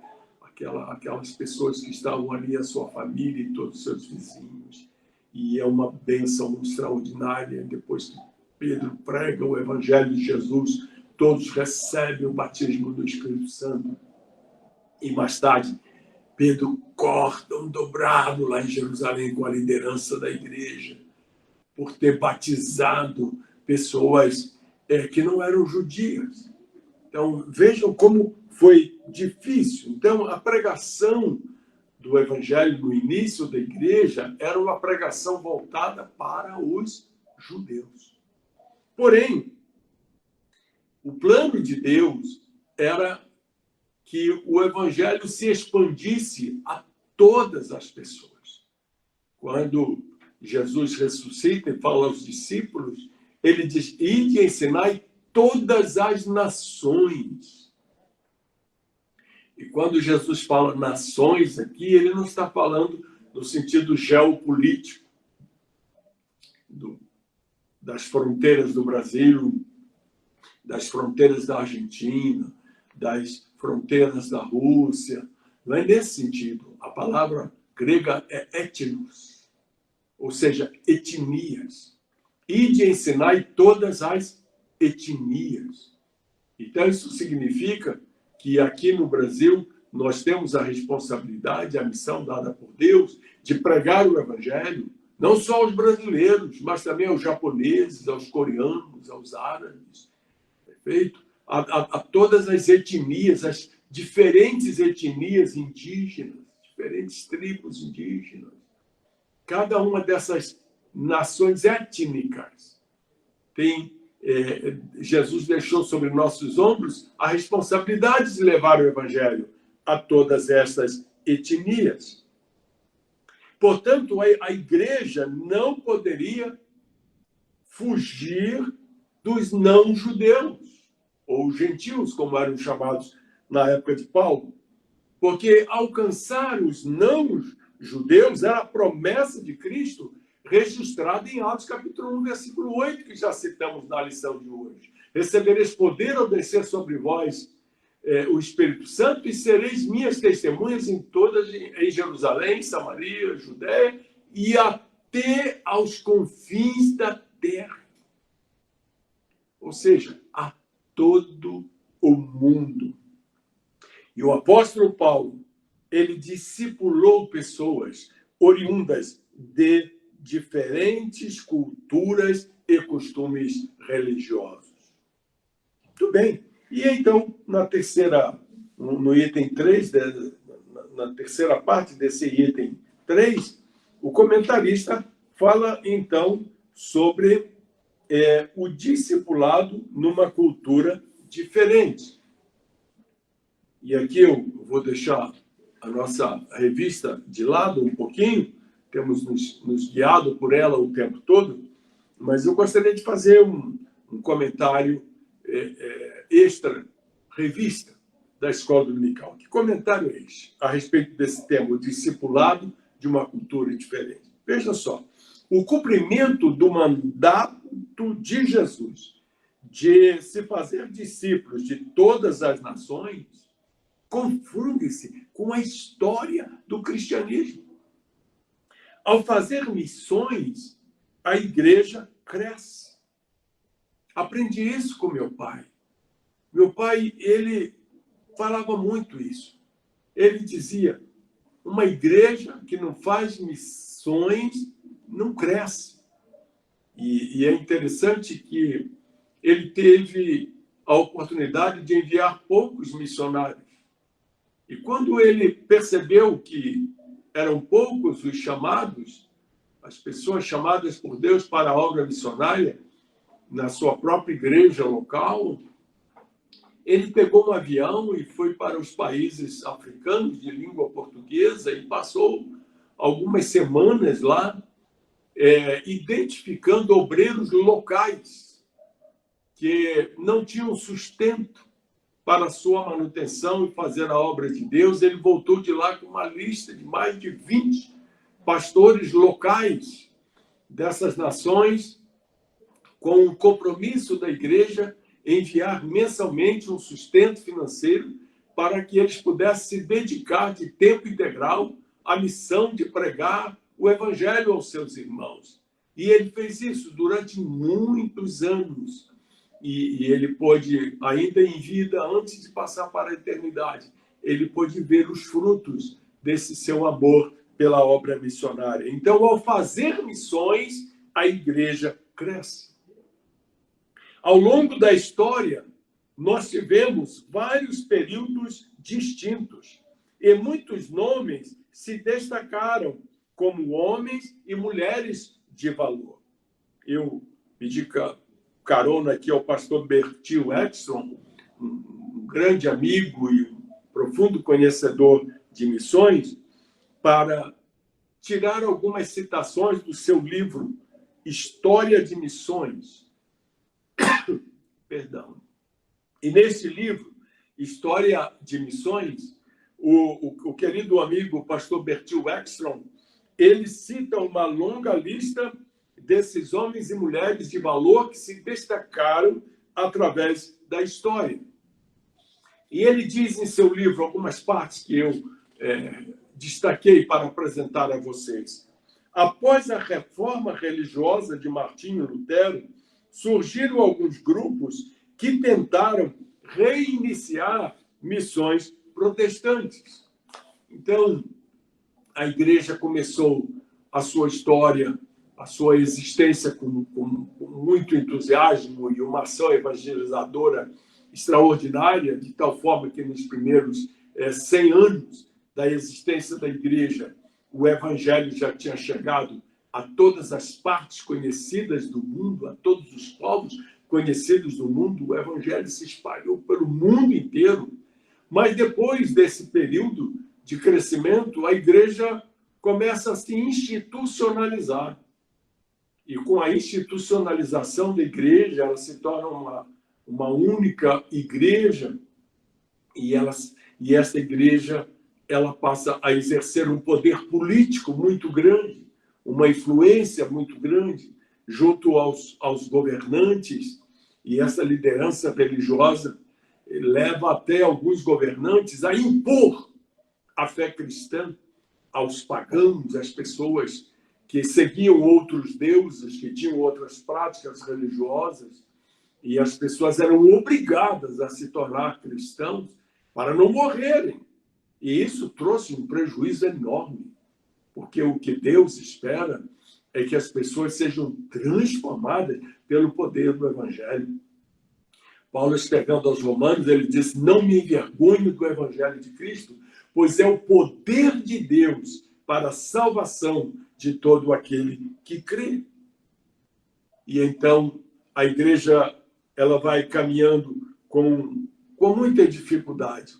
aquelas pessoas que estavam ali, a sua família e todos os seus vizinhos. E é uma bênção extraordinária. Depois que Pedro prega o Evangelho de Jesus, todos recebem o batismo do Espírito Santo. E mais tarde, Pedro cordão dobrado lá em Jerusalém com a liderança da igreja, por ter batizado pessoas que não eram judias. Então, vejam como foi difícil. Então, a pregação do evangelho no início da igreja era uma pregação voltada para os judeus. Porém, o plano de Deus era que o evangelho se expandisse a todas as pessoas. Quando Jesus ressuscita e fala aos discípulos, ele diz: ide e ensinai todas as nações. E quando Jesus fala nações aqui, ele não está falando no sentido geopolítico, das fronteiras do Brasil, das fronteiras da Argentina, das fronteiras da Rússia. Não é nesse sentido. A palavra grega é etnos, ou seja, etnias. Ide ensinai todas as etnias. Então, isso significa que aqui no Brasil nós temos a responsabilidade, a missão dada por Deus de pregar o evangelho, não só aos brasileiros, mas também aos japoneses, aos coreanos, aos árabes, perfeito? A todas as etnias, as diferentes etnias indígenas, diferentes tribos indígenas. Cada uma dessas nações étnicas tem Jesus deixou sobre nossos ombros a responsabilidade de levar o evangelho a todas essas etnias. Portanto, a igreja não poderia fugir dos não-judeus, ou gentios, como eram chamados na época de Paulo, porque alcançar os não-judeus era a promessa de Cristo registrada em Atos capítulo 1, versículo 8, que já citamos na lição de hoje. Recebereis poder ao descer sobre vós o Espírito Santo e sereis minhas testemunhas em Jerusalém, Samaria, Judéia e até aos confins da terra. Ou seja, a todo o mundo. E o apóstolo Paulo, ele discipulou pessoas oriundas de diferentes culturas e costumes religiosos. Muito bem. E então, no item 3, na terceira parte desse item 3, o comentarista fala, então, sobre o discipulado numa cultura diferente. E aqui eu vou deixar a nossa revista de lado um pouquinho, temos nos guiado por ela o tempo todo, mas eu gostaria de fazer um comentário extra revista da Escola Dominical. Que comentário é este a respeito desse tema, o discipulado de uma cultura diferente? Veja só, o cumprimento do mandato de Jesus de se fazer discípulos de todas as nações confunde-se com a história do cristianismo. Ao fazer missões, a igreja cresce. Aprendi isso com meu pai. Meu pai, ele falava muito isso. Ele dizia, uma igreja que não faz missões não cresce. E é interessante que ele teve a oportunidade de enviar poucos missionários. E quando ele percebeu que eram poucos os chamados, as pessoas chamadas por Deus para a obra missionária, na sua própria igreja local, ele pegou um avião e foi para os países africanos de língua portuguesa e passou algumas semanas lá, identificando obreiros locais que não tinham sustento para a sua manutenção e fazer a obra de Deus. Ele voltou de lá com uma lista de mais de 20 pastores locais dessas nações, com o compromisso da igreja em enviar mensalmente um sustento financeiro para que eles pudessem se dedicar de tempo integral à missão de pregar o evangelho aos seus irmãos. E ele fez isso durante muitos anos. E ele pôde, ainda em vida, antes de passar para a eternidade, ele pôde ver os frutos desse seu amor pela obra missionária. Então, ao fazer missões, a igreja cresce. Ao longo da história, nós tivemos vários períodos distintos e muitos nomes se destacaram como homens e mulheres de valor. Eu pedi carona aqui ao pastor Bertil Edson, um grande amigo e um profundo conhecedor de missões, para tirar algumas citações do seu livro História de Missões. Perdão. E nesse livro, História de Missões, o querido amigo pastor Bertil Ekstrom, ele cita uma longa lista desses homens e mulheres de valor que se destacaram através da história. E ele diz em seu livro algumas partes que eu destaquei para apresentar a vocês. Após a reforma religiosa de Martinho Lutero, surgiram alguns grupos que tentaram reiniciar missões protestantes. Então, a igreja começou a sua história, a sua existência com muito entusiasmo e uma ação evangelizadora extraordinária, de tal forma que nos primeiros 100 anos da existência da igreja, o evangelho já tinha chegado a todas as partes conhecidas do mundo, a todos os povos conhecidos do mundo. O evangelho se espalhou pelo mundo inteiro. Mas depois desse período de crescimento, a igreja começa a se institucionalizar. E com a institucionalização da igreja, ela se torna uma única igreja, e essa igreja ela passa a exercer um poder político muito grande, uma influência muito grande junto aos governantes, e essa liderança religiosa leva até alguns governantes a impor a fé cristã aos pagãos, às pessoas que seguiam outros deuses, que tinham outras práticas religiosas, e as pessoas eram obrigadas a se tornar cristãos para não morrerem. E isso trouxe um prejuízo enorme, porque o que Deus espera é que as pessoas sejam transformadas pelo poder do Evangelho. Paulo, escrevendo aos Romanos, ele diz: não me envergonho do Evangelho de Cristo, pois é o poder de Deus para a salvação de todo aquele que crê. E então a igreja ela vai caminhando com muita dificuldade,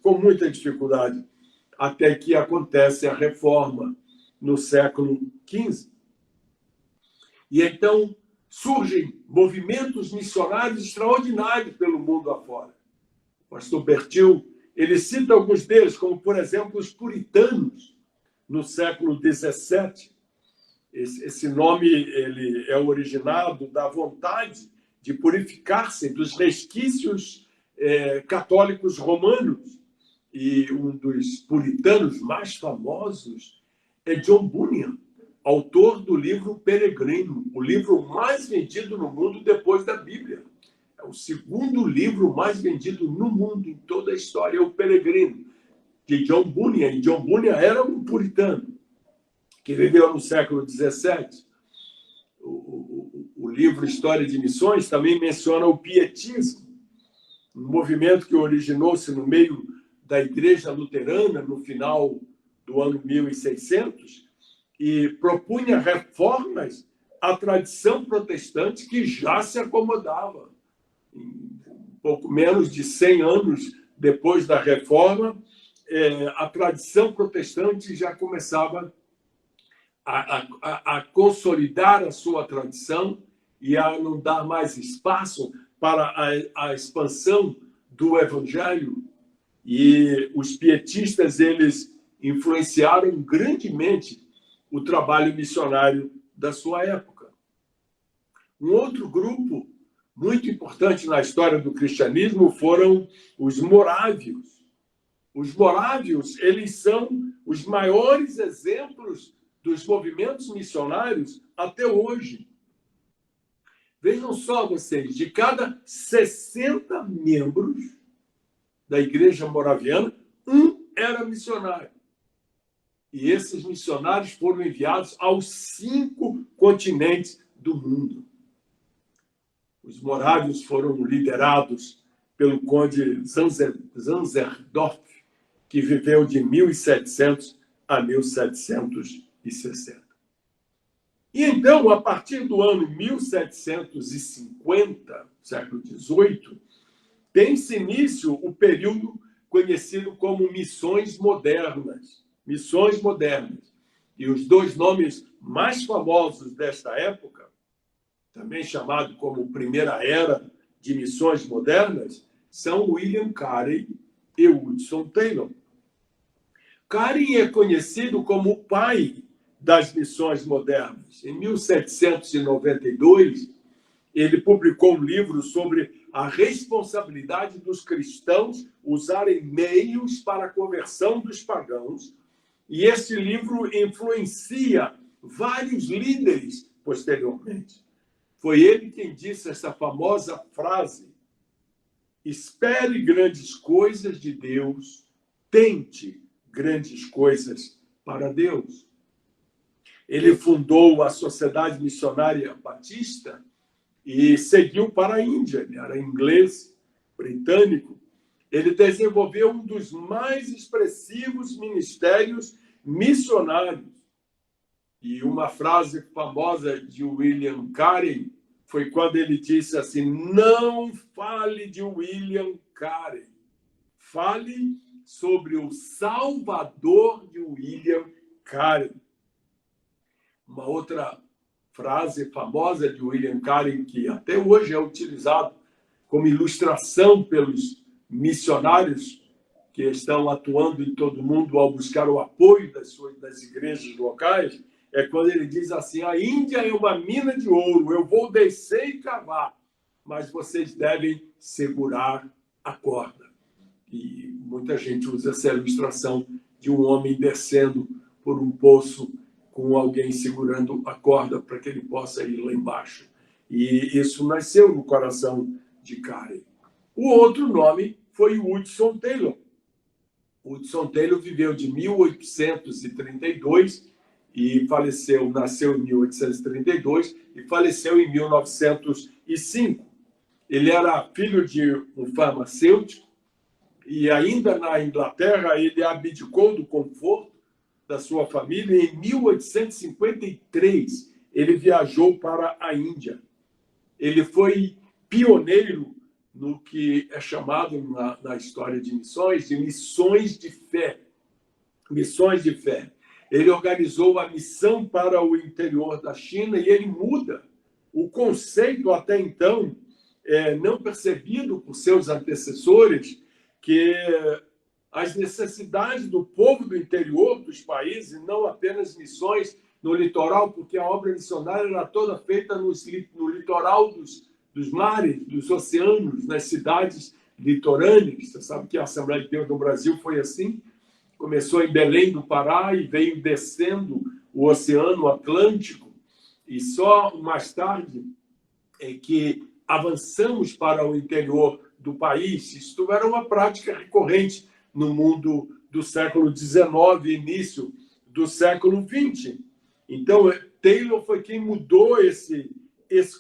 até que acontece a reforma no século XV. E então surgem movimentos missionários extraordinários pelo mundo afora. O pastor Bertil, ele cita alguns deles, como, por exemplo, os puritanos, no século XVII. Esse nome ele é originado da vontade de purificar-se dos resquícios católicos romanos. E um dos puritanos mais famosos é John Bunyan, autor do livro Peregrino, o livro mais vendido no mundo depois da Bíblia. É o segundo livro mais vendido no mundo, em toda a história, é o Peregrino, de John Bunyan. E John Bunyan era um puritano, que viveu no século XVII. O livro História de Missões também menciona o pietismo, um movimento que originou-se no meio da Igreja Luterana, no final do ano 1600, e propunha reformas à tradição protestante que já se acomodava. Um pouco menos de 100 anos depois da reforma, a tradição protestante já começava a consolidar a sua tradição e a não dar mais espaço para a expansão do evangelho. E os pietistas, eles influenciaram grandemente o trabalho missionário da sua época. Um outro grupo muito importante na história do cristianismo foram os morávios. Os morávios, eles são os maiores exemplos dos movimentos missionários até hoje. Vejam só vocês, de cada 60 membros da igreja moraviana, um era missionário. E esses missionários foram enviados aos 5 continentes do mundo. Os morávios foram liderados pelo conde Zanzendorf, que viveu de 1700 a 1760. E então, a partir do ano 1750, século XVIII, tem-se início o período conhecido como missões modernas. Missões modernas. E os 2 nomes mais famosos desta época, também chamado como Primeira Era de Missões Modernas, são William Carey e Hudson Taylor. Carey é conhecido como o pai das missões modernas. Em 1792, ele publicou um livro sobre a responsabilidade dos cristãos usarem meios para a conversão dos pagãos, e esse livro influencia vários líderes posteriormente. Foi ele quem disse essa famosa frase: espere grandes coisas de Deus, tente grandes coisas para Deus. Ele fundou a Sociedade Missionária Batista e seguiu para a Índia. Ele era inglês, britânico. Ele desenvolveu um dos mais expressivos ministérios missionários. E uma frase famosa de William Carey foi quando ele disse assim: não fale de William Carey, fale sobre o Salvador de William Carey. Uma outra frase famosa de William Carey, que até hoje é utilizado como ilustração pelos missionários que estão atuando em todo o mundo ao buscar o apoio das igrejas locais, é quando ele diz assim: a Índia é uma mina de ouro, eu vou descer e cavar, mas vocês devem segurar a corda. E muita gente usa essa ilustração de um homem descendo por um poço com alguém segurando a corda para que ele possa ir lá embaixo. E isso nasceu no coração de Carey. O outro nome foi Hudson Taylor. Hudson Taylor viveu de 1832 e faleceu, nasceu em 1832 e faleceu em 1905. Ele era filho de um farmacêutico e ainda na Inglaterra ele abdicou do conforto da sua família e em 1853 ele viajou para a Índia. Ele foi pioneiro no que é chamado na história de missões de fé. Missões de fé. Ele organizou a missão para o interior da China e ele muda o conceito até então não percebido por seus antecessores, que as necessidades do povo do interior dos países, não apenas missões no litoral, porque a obra missionária era toda feita no litoral dos mares, dos oceanos, nas cidades litorâneas. Você sabe que a Assembleia de Deus no Brasil foi assim. Começou em Belém do Pará e veio descendo o Oceano Atlântico. E só mais tarde é que avançamos para o interior do país. Isso era uma prática recorrente no mundo do século XIX e início do século XX. Então, Taylor foi quem mudou esse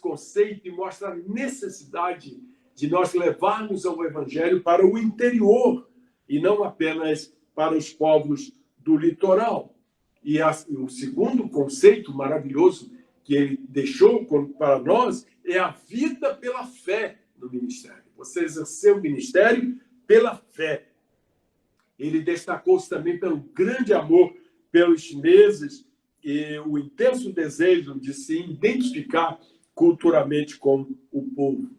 conceito e mostra a necessidade de nós levarmos o evangelho para o interior e não apenas para os povos do litoral. E o segundo conceito maravilhoso que ele deixou para nós é a vida pela fé no ministério. Você exerceu o ministério pela fé. Ele destacou-se também pelo grande amor pelos chineses e o intenso desejo de se identificar culturalmente com o povo.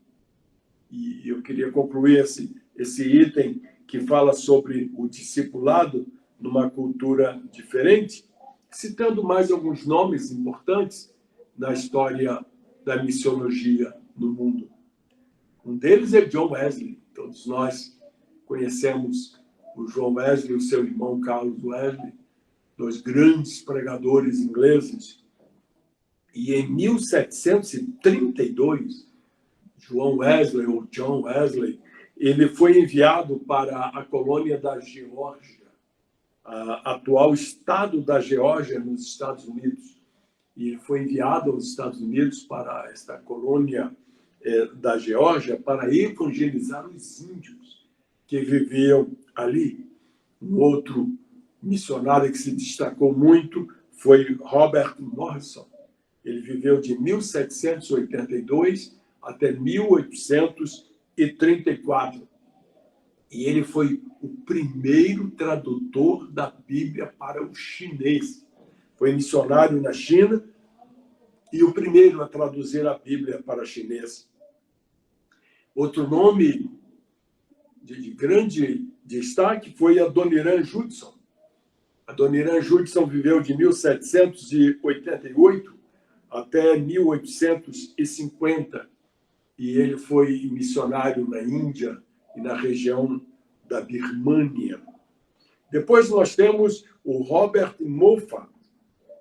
E eu queria concluir esse item que fala sobre o discipulado numa cultura diferente, citando mais alguns nomes importantes na história da missiologia no mundo. Um deles é John Wesley. Todos nós conhecemos o John Wesley e o seu irmão Carlos Wesley, dois grandes pregadores ingleses. E em 1732, John Wesley, ele foi enviado para a colônia da Geórgia. atual estado da Geórgia, nos Estados Unidos. E ele foi enviado aos Estados Unidos para esta colônia da Geórgia para evangelizar os índios que viviam ali. Um outro missionário que se destacou muito foi Robert Morrison. Ele viveu de 1782 até 1834. E ele foi o primeiro tradutor da Bíblia para o chinês. Foi missionário na China e o primeiro a traduzir a Bíblia para chinês. Outro nome de grande destaque foi Adoniran Judson. Adoniran Judson viveu de 1788 até 1850. E ele foi missionário na Índia e na região da Birmânia. Depois nós temos o Robert Moffat,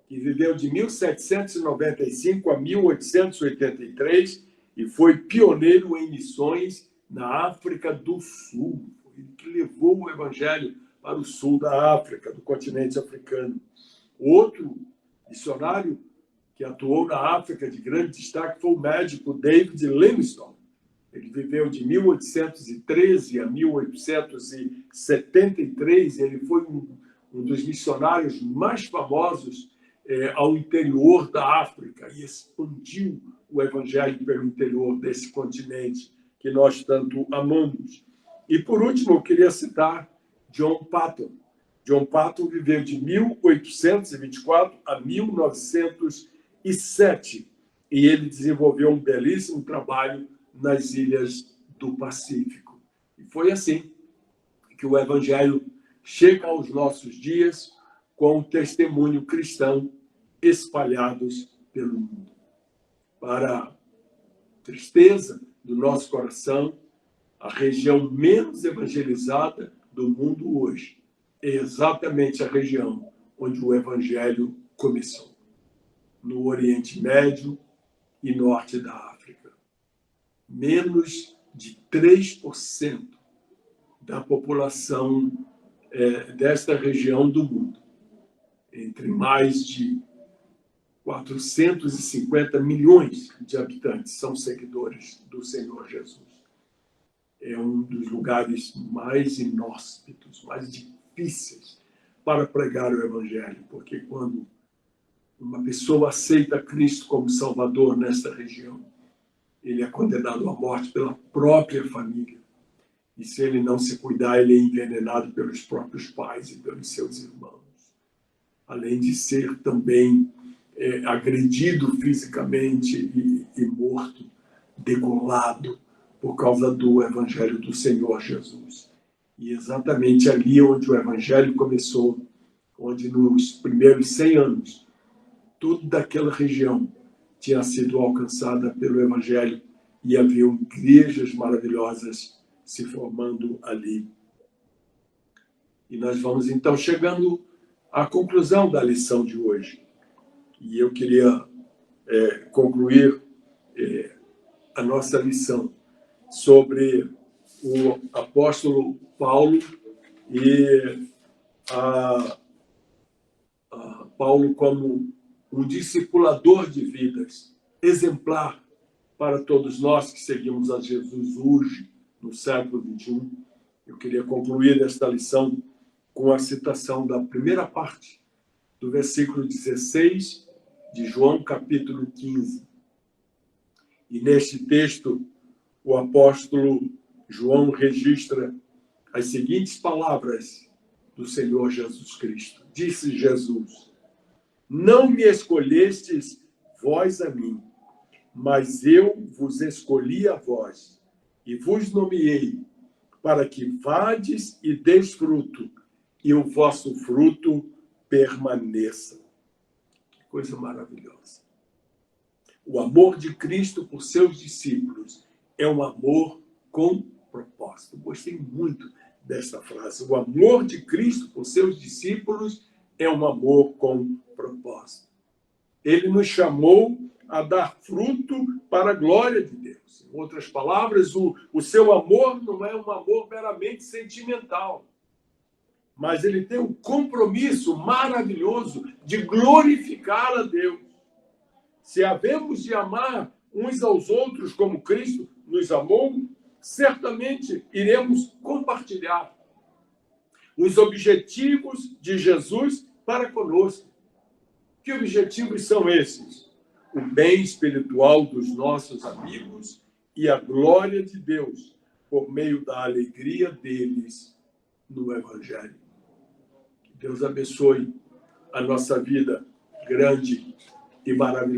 que viveu de 1795 a 1883 e foi pioneiro em missões na África do Sul. Foi ele que levou o evangelho para o sul da África, do continente africano. Outro missionário que atuou na África de grande destaque foi o médico David Livingstone. Ele viveu de 1813 a 1873. Ele foi um dos missionários mais famosos ao interior da África e expandiu o evangelho pelo interior desse continente que nós tanto amamos. E, por último, eu queria citar John Patton. John Patton viveu de 1824 a 1907 e ele desenvolveu um belíssimo trabalho nas ilhas do Pacífico. E foi assim que o evangelho chega aos nossos dias com o testemunho cristão espalhados pelo mundo. Para a tristeza do nosso coração, a região menos evangelizada do mundo hoje é exatamente a região onde o evangelho começou, no Oriente Médio e norte da África. Menos de 3% da população desta região do mundo, entre mais de 450 milhões de habitantes, são seguidores do Senhor Jesus. É um dos lugares mais inóspitos, mais difíceis para pregar o evangelho, porque quando uma pessoa aceita Cristo como Salvador nesta região, ele é condenado à morte pela própria família. E se ele não se cuidar, ele é envenenado pelos próprios pais e pelos seus irmãos. Além de ser também agredido fisicamente e morto, degolado, por causa do evangelho do Senhor Jesus. E exatamente ali onde o evangelho começou, onde nos primeiros 100 anos, toda aquela região tinha sido alcançada pelo evangelho e havia igrejas maravilhosas se formando ali. E nós vamos então chegando à conclusão da lição de hoje. E eu queria concluir a nossa lição sobre o apóstolo Paulo e Paulo como um discipulador de vidas, exemplar para todos nós que seguimos a Jesus hoje, no século XXI. Eu queria concluir esta lição com a citação da primeira parte do versículo 16 de João, capítulo 15. E neste texto, o apóstolo João registra as seguintes palavras do Senhor Jesus Cristo. Disse Jesus: não me escolhestes vós a mim, mas eu vos escolhi a vós e vos nomeei para que vades e deis fruto, e o vosso fruto permaneça. Que coisa maravilhosa. O amor de Cristo por seus discípulos é um amor com propósito. Gostei muito desta frase. O amor de Cristo por seus discípulos é um amor com propósito. Ele nos chamou a dar fruto para a glória de Deus. Em outras palavras, o seu amor não é um amor meramente sentimental. mas ele tem um compromisso maravilhoso de glorificar a Deus. Se havemos de amar uns aos outros como Cristo nos amou, certamente iremos compartilhar os objetivos de Jesus para conosco. Que objetivos são esses? O bem espiritual dos nossos amigos e a glória de Deus por meio da alegria deles no Evangelho. Que Deus abençoe a nossa vida grande e maravilhosa.